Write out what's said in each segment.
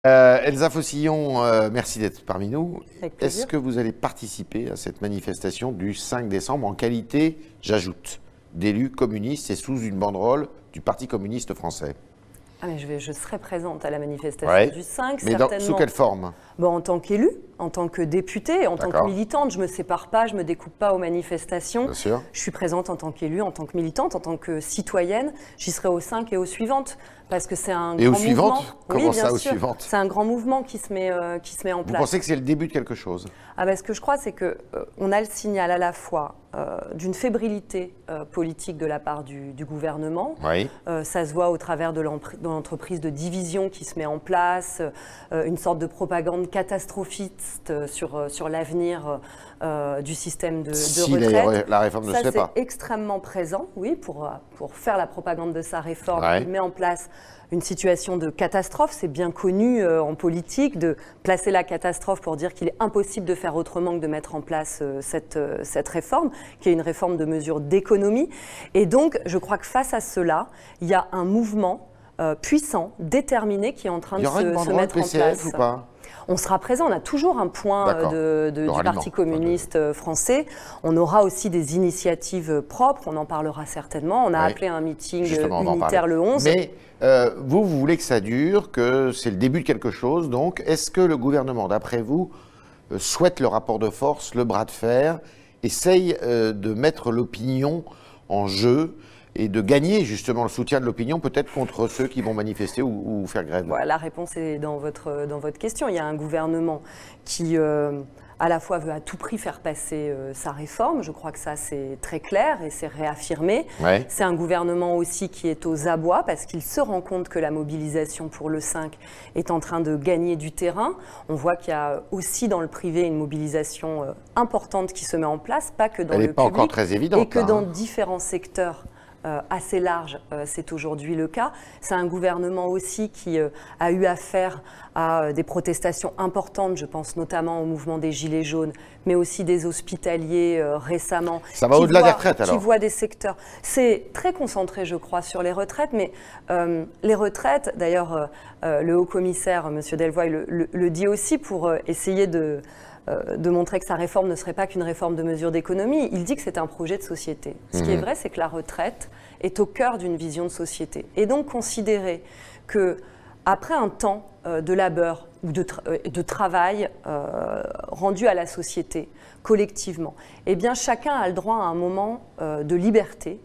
Elsa Faucillon, merci d'être parmi nous. Est-ce que vous allez participer à cette manifestation du 5 décembre en qualité, j'ajoute, d'élu communiste et sous une banderole du Parti communiste français? Je serai présente à la manifestation du 5, mais certainement. Sous quelle forme? En tant qu'élue, en tant que députée, en tant que militante. Je ne me sépare pas, je ne me découpe pas aux manifestations. Bien sûr. Je suis présente en tant qu'élue, en tant que militante, en tant que citoyenne. J'y serai aux 5 et aux suivantes. Parce que c'est un grand mouvement. Comment ça, aux suivantes? C'est un grand mouvement qui se met en place. Vous pensez que c'est le début de quelque chose? Ce que je crois, c'est qu'on a le signal à la fois d'une fébrilité politique de la part du gouvernement. Oui. Ça se voit au travers de l'entreprise de division qui se met en place, une sorte de propagande catastrophiste sur l'avenir du système de retraite. La réforme ne se fait pas. C'est extrêmement présent, oui, pour faire la propagande de sa réforme. Il met en place une situation de catastrophe. C'est bien connu en politique de placer la catastrophe pour dire qu'il est impossible de faire autrement que de mettre en place cette réforme, qui est une réforme de mesures d'économie. Et donc, je crois que face à cela, il y a un mouvement puissant, déterminé, qui est en train de se mettre en place. Ou pas? On sera présent, on a toujours un point du Parti communiste français. On aura aussi des initiatives propres, on en parlera certainement. On a appelé un meeting unitaire le 11. Mais vous voulez que ça dure, que c'est le début de quelque chose. Donc, est-ce que le gouvernement, d'après vous, souhaite le rapport de force, le bras de fer, essaye de mettre l'opinion en jeu et de gagner justement le soutien de l'opinion, peut-être contre ceux qui vont manifester ou faire grève? Voilà, la réponse est dans votre question. Il y a un gouvernement qui, à la fois, veut à tout prix faire passer sa réforme. Je crois que ça, c'est très clair et c'est réaffirmé. C'est un gouvernement aussi qui est aux abois parce qu'il se rend compte que la mobilisation pour le 5 est en train de gagner du terrain. On voit qu'il y a aussi dans le privé une mobilisation importante qui se met en place, pas que dans le public. Elle n'est pas encore très évidente. Et que dans différents secteurs assez large, c'est aujourd'hui le cas. C'est un gouvernement aussi qui a eu affaire à des protestations importantes, je pense notamment au mouvement des Gilets jaunes, mais aussi des hospitaliers récemment. Ça va au-delà des retraites alors? Qui voient des secteurs. C'est très concentré, je crois, sur les retraites, mais les retraites, d'ailleurs, le haut-commissaire, M. Delvoye, le dit aussi pour essayer de montrer que sa réforme ne serait pas qu'une réforme de mesures d'économie. Il dit que c'est un projet de société. Ce qui est vrai, c'est que la retraite est au cœur d'une vision de société. Et donc considérer qu'après un temps de labeur ou de travail rendu à la société collectivement, eh bien chacun a le droit à un moment de liberté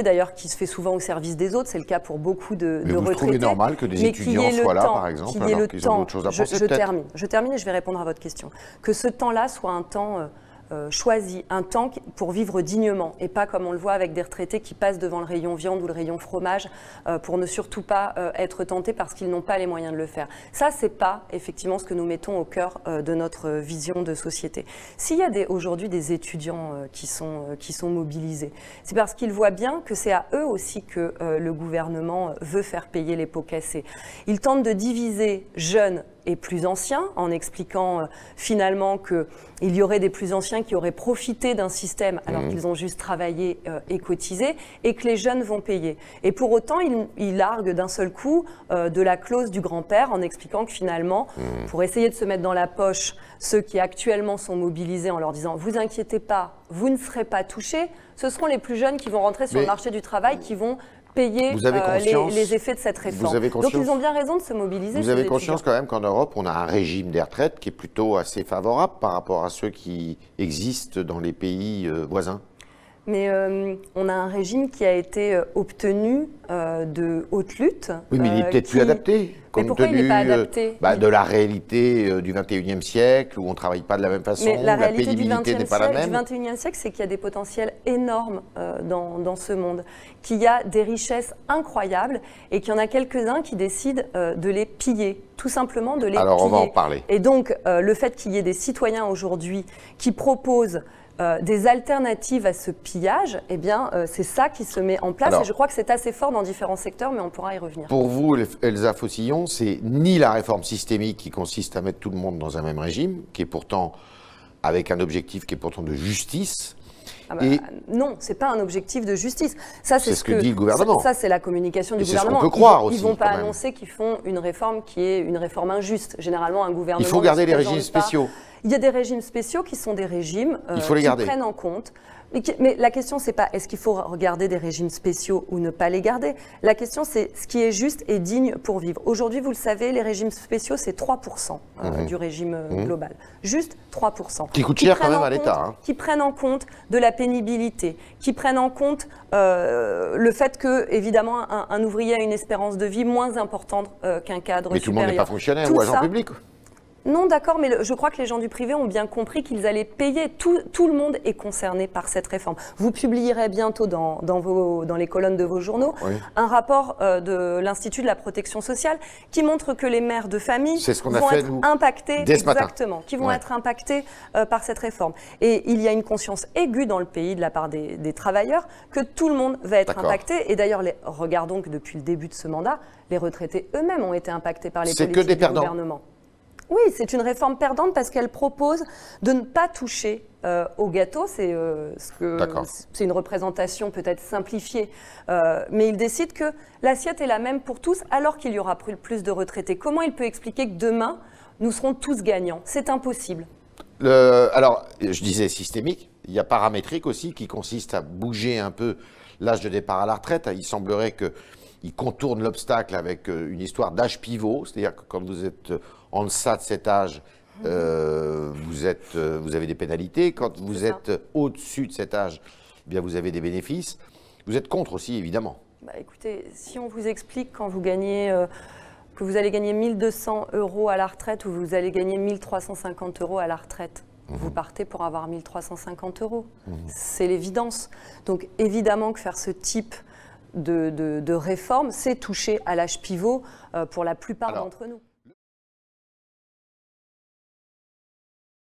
d'ailleurs qui se fait souvent au service des autres, c'est le cas pour beaucoup de retraités. Vous trouvez normal que des étudiants soient là, par exemple, alors qu'ils ont d'autres choses à penser? Je termine et je vais répondre à votre question. Que ce temps-là soit un temps choisi, un temps pour vivre dignement et pas comme on le voit avec des retraités qui passent devant le rayon viande ou le rayon fromage pour ne surtout pas être tentés parce qu'ils n'ont pas les moyens de le faire. Ça, c'est pas effectivement ce que nous mettons au cœur de notre vision de société. S'il y a aujourd'hui des étudiants qui sont mobilisés, c'est parce qu'ils voient bien que c'est à eux aussi que le gouvernement veut faire payer les pots cassés. Ils tentent de diviser jeunes et plus anciens, en expliquant finalement qu'il y aurait des plus anciens qui auraient profité d'un système alors qu'ils ont juste travaillé et cotisé, et que les jeunes vont payer. Et pour autant, il largue d'un seul coup de la clause du grand-père en expliquant que finalement, pour essayer de se mettre dans la poche ceux qui actuellement sont mobilisés en leur disant « vous inquiétez pas, vous ne serez pas touchés », ce seront les plus jeunes qui vont rentrer sur le marché du travail, qui vont payer les effets de cette réforme. Donc ils ont bien raison de se mobiliser. Vous avez conscience quand même qu'en Europe, on a un régime des retraites qui est plutôt assez favorable par rapport à ceux qui existent dans les pays voisins? Mais on a un régime qui a été obtenu de haute lutte. Oui, mais il n'est peut-être plus adapté. Mais pourquoi il n'est pas adapté? De la réalité du 21e siècle, où on ne travaille pas de la même façon, où la pénibilité n'est pas la même. Du 21e siècle, c'est qu'il y a des potentiels énormes dans ce monde, qu'il y a des richesses incroyables et qu'il y en a quelques-uns qui décident de les piller, tout simplement de les piller. Alors on va en parler. Et donc, le fait qu'il y ait des citoyens aujourd'hui qui proposent des alternatives à ce pillage, eh bien, c'est ça qui se met en place. Alors, et je crois que c'est assez fort dans différents secteurs, mais on pourra y revenir. Pour vous, Elsa Faucillon, c'est ni la réforme systémique qui consiste à mettre tout le monde dans un même régime, qui est pourtant avec un objectif qui est pourtant de justice, Non, ce n'est pas un objectif de justice. Ça, c'est ce que dit le gouvernement. Ça, c'est la communication du C'est gouvernement. ce qu'on peut croire aussi. Ils ne vont pas annoncer qu'ils font une réforme qui est une réforme injuste. Généralement, un gouvernement... Il faut garder les régimes spéciaux. Il y a des régimes spéciaux qui sont des régimes qui prennent en compte. Mais la question, c'est pas est-ce qu'il faut regarder des régimes spéciaux ou ne pas les garder. La question, c'est ce qui est juste et digne pour vivre. Aujourd'hui, vous le savez, les régimes spéciaux, c'est 3% du régime global. Juste 3%. Qui coûte cher quand même à l'État. Qui prennent en compte de la pénibilité, qui prennent en compte le fait que, évidemment, un ouvrier a une espérance de vie moins importante qu'un cadre supérieur. Mais tout le monde n'est pas fonctionnaire ou agent public. Non, d'accord, mais je crois que les gens du privé ont bien compris qu'ils allaient payer. Tout le monde est concerné par cette réforme. Vous publierez bientôt dans les colonnes de vos journaux un rapport de l'Institut de la protection sociale qui montre que les mères de famille vont être impactées, qui vont être impactées par cette réforme. Et il y a une conscience aiguë dans le pays de la part des travailleurs que tout le monde va être impacté. Et d'ailleurs, regardons que depuis le début de ce mandat, les retraités eux-mêmes ont été impactés par les politiques du gouvernement. Oui, c'est une réforme perdante parce qu'elle propose de ne pas toucher au gâteau. C'est une représentation peut-être simplifiée, mais il décide que l'assiette est la même pour tous alors qu'il y aura plus de retraités. Comment il peut expliquer que demain, nous serons tous gagnants? C'est impossible. Alors, je disais systémique, il y a paramétrique aussi qui consiste à bouger un peu l'âge de départ à la retraite. Il semblerait qu'il contourne l'obstacle avec une histoire d'âge pivot, c'est-à-dire que quand vous êtes en deçà de cet âge, vous avez des pénalités. Quand vous êtes au-dessus de cet âge, eh bien vous avez des bénéfices. Vous êtes contre aussi, évidemment. Écoutez, si on vous explique quand vous gagnez, que vous allez gagner 1 200 € à la retraite ou vous allez gagner 1 350 € à la retraite, vous partez pour avoir 1 350 €. C'est l'évidence. Donc évidemment que faire ce type de réforme, c'est toucher à l'âge pivot pour la plupart d'entre nous.